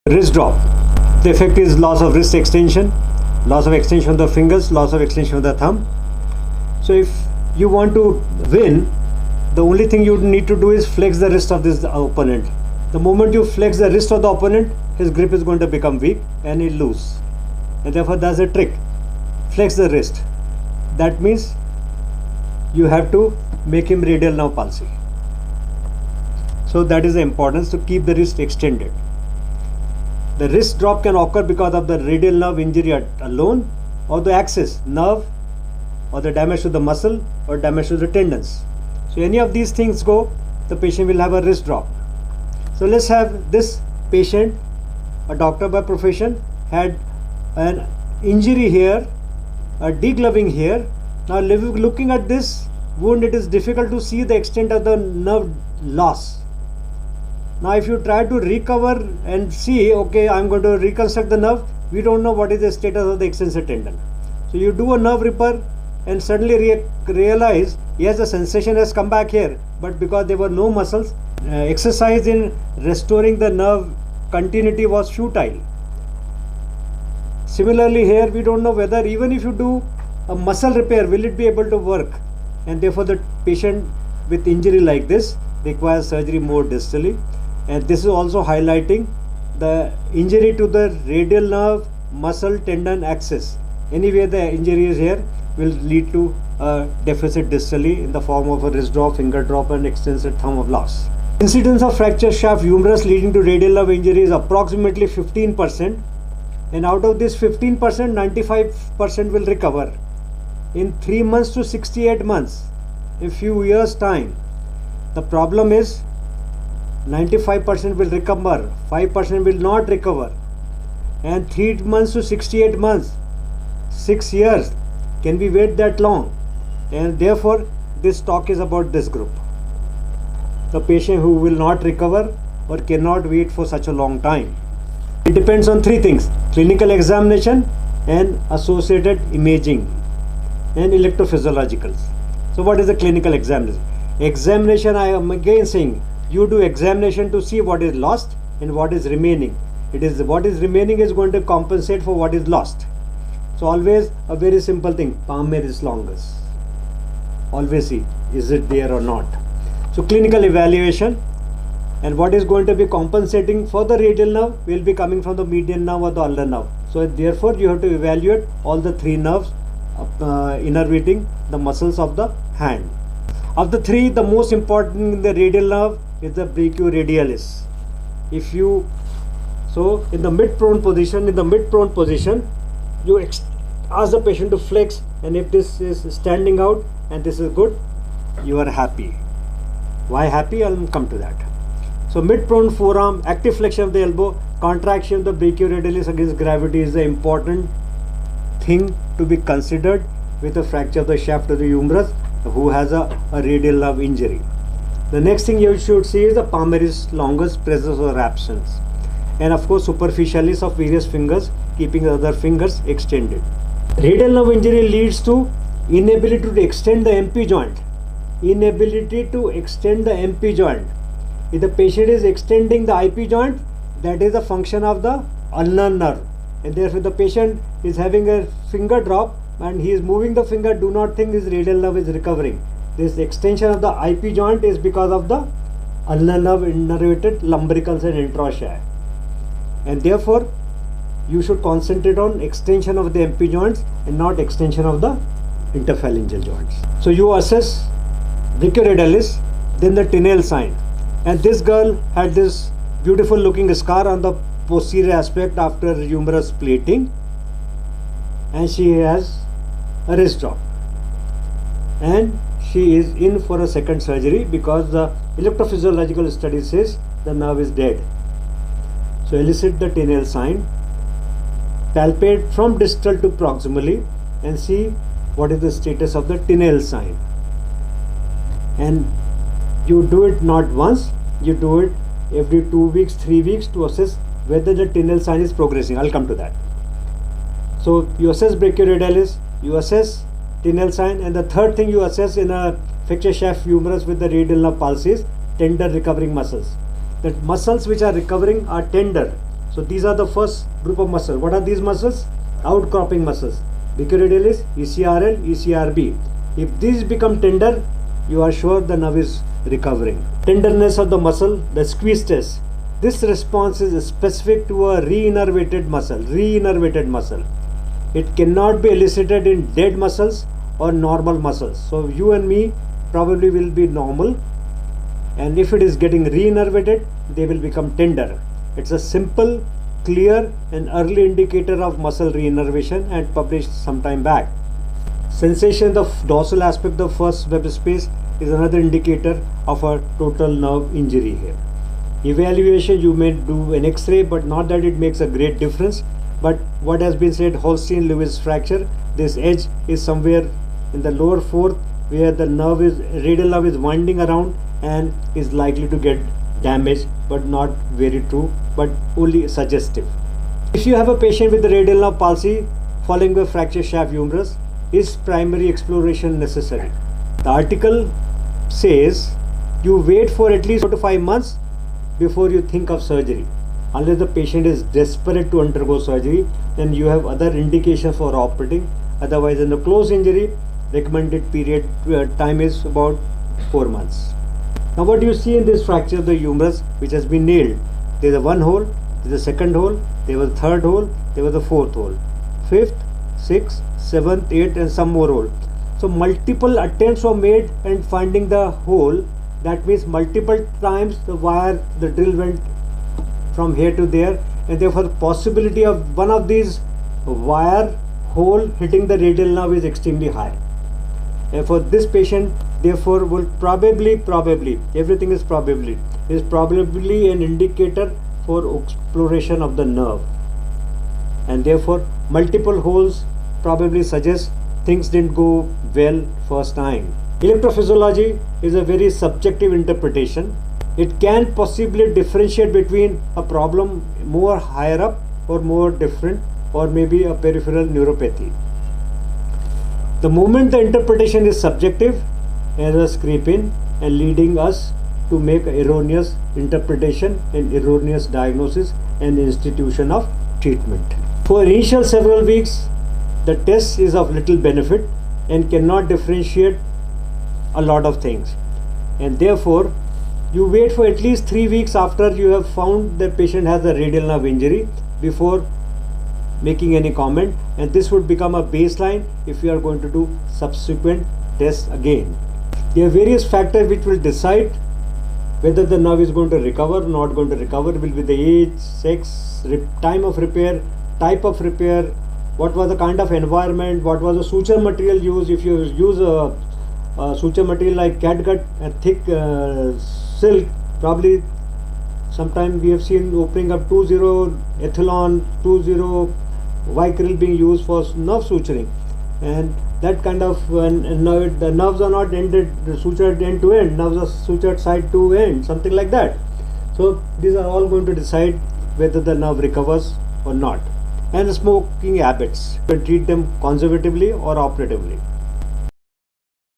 Wrist drop. The effect is loss of wrist extension, loss of extension of the fingers, loss of extension of the thumb. So if you want to win, the only thing you need to do is flex the wrist of this opponent. The moment you flex the wrist of the opponent, his grip is going to become weak and he'll lose. And therefore that's a trick. Flex the wrist. That means you have to make him radial nerve palsy. So that is the importance, to keep the wrist extended. The wrist drop can occur because of the radial nerve injury alone, or the axis nerve, or the damage to the muscle, or damage to the tendons. So any of these things go, the patient will have a wrist drop. So let's have this patient, a doctor by profession, had an injury here, a degloving here. Now looking at this wound, it is difficult to see the extent of the nerve loss. Now if you try to recover and see, okay, I'm going to reconstruct the nerve, we don't know what is the status of the extensor tendon. So you do a nerve repair and suddenly realize, yes, the sensation has come back here, but because there were no muscles, exercise in restoring the nerve continuity was futile. Similarly here, we don't know whether even if you do a muscle repair, will it be able to work? And therefore the patient with injury like this requires surgery more distally. And this is also highlighting the injury to the radial nerve, muscle, tendon axis. Anyway, the injury is here will lead to a deficit distally in the form of a wrist drop, finger drop, and extensor thumb of loss. Incidence of fracture shaft humerus leading to radial nerve injury is approximately 15%, and out of this 15%, 95% will recover in 3 months to 68 months, in few years time. The problem is 95% will recover, 5% will not recover, and 3 months to 68 months, 6 years, can we wait that long? And therefore this talk is about this group, the patient who will not recover or cannot wait for such a long time. It depends on 3 things: clinical examination and associated imaging and electrophysiologicals. So what is the clinical examination? Examination, I am again saying, you do examination to see what is lost and what is remaining. It is what is remaining is going to compensate for what is lost. So always a very simple thing, palmaris longus. Always see, is it there or not? So clinical evaluation, and what is going to be compensating for the radial nerve will be coming from the median nerve or the ulnar nerve. So therefore you have to evaluate all the 3 nerves innervating the muscles of the hand. Of the 3, the most important in the radial nerve is the brachioradialis. If you, so in the mid-prone position, you ask the patient to flex, and if this is standing out and this is good, you are happy. Why happy? I'll come to that. So mid-prone forearm, active flexion of the elbow, contraction of the brachioradialis against gravity is the important thing to be considered with a fracture of the shaft of the humerus who has a radial nerve injury. The next thing you should see is the palmaris longus, presence or absence, and of course superficialis of various fingers, keeping the other fingers extended. Radial nerve injury leads to inability to extend the MP joint. Inability to extend the MP joint. If the patient is extending the IP joint, that is a function of the ulnar nerve, and therefore the patient is having a finger drop and he is moving the finger, do not think his radial nerve is recovering. This extension of the IP joint is because of the ulnar nerve innervated lumbricals and interossei, and therefore you should concentrate on extension of the MP joints and not extension of the interphalangeal joints. So you assess brachioradialis, then the Tinel sign, and this girl had this beautiful looking scar on the posterior aspect after humerus plating, and she has a wrist drop, and she is in for a second surgery because the electrophysiological study says the nerve is dead. So elicit the Tinel sign, palpate from distal to proximally and see what is the status of the Tinel sign. And you do it not once, you do it every 2 weeks, 3 weeks to assess whether the Tinel sign is progressing. I'll come to that. So you assess brachioradialis, you assess Tinel sign, and the third thing you assess in a fracture shaft humerus with the radial nerve palsy is tender recovering muscles. The muscles which are recovering are tender, So these are the first group of muscles. What are these muscles? Outcropping muscles. Brachioradialis, ECRL, ECRB. If these become tender, you are sure the nerve is recovering. Tenderness of the muscle, the squeeze test. This response is specific to a reinnervated muscle. It cannot be elicited in dead muscles or normal muscles. So you and me probably will be normal, and if it is getting reinnervated, they will become tender. It's a simple, clear and early indicator of muscle reinnervation and published some time back. Sensation, the dorsal aspect of first web space, is another indicator of a total nerve injury here. Evaluation, you may do an X-ray, but not that it makes a great difference. But what has been said, Holstein-Lewis fracture, this edge is somewhere in the lower fourth where the radial nerve is winding around and is likely to get damaged, but not very true, but only suggestive. If you have a patient with the radial nerve palsy following a fracture shaft humerus, is primary exploration necessary? The article says you wait for at least 4 to 5 months before you think of surgery. Unless the patient is desperate to undergo surgery, then you have other indications for operating. Otherwise, in a closed injury, recommended period time is about 4 months. Now what do you see in this fracture of the humerus which has been nailed? There is a one hole, there is a second hole, there was a third hole, there was a fourth hole, fifth, sixth, seventh, eighth and some more hole. So multiple attempts were made and finding the hole. That means multiple times the drill went from here to there, and therefore the possibility of one of these wire hole hitting the radial nerve is extremely high. And for this patient, therefore, will probably, everything is probably an indicator for exploration of the nerve, and therefore multiple holes probably suggest things didn't go well first time. Electrophysiology is a very subjective interpretation. It can possibly differentiate between a problem more higher up or more different, or maybe a peripheral neuropathy. The moment the interpretation is subjective, errors creep in and leading us to make erroneous interpretation and erroneous diagnosis and institution of treatment. For initial several weeks, the test is of little benefit and cannot differentiate a lot of things, and therefore you wait for at least 3 weeks after you have found the patient has a radial nerve injury before making any comment, and this would become a baseline if you are going to do subsequent tests again. There are various factors which will decide whether the nerve is going to recover or not going to recover. Will be the age, sex, time of repair, type of repair, what was the kind of environment, what was the suture material used. If you use a suture material like catgut and thick silk, probably sometime we have seen opening up 2-0 ethylon, 2-0 Vicryl being used for nerve suturing, and that kind of the nerves are not sutured end to end, nerves are sutured side to end, something like that. So these are all going to decide whether the nerve recovers or not. And smoking habits, you can treat them conservatively or operatively.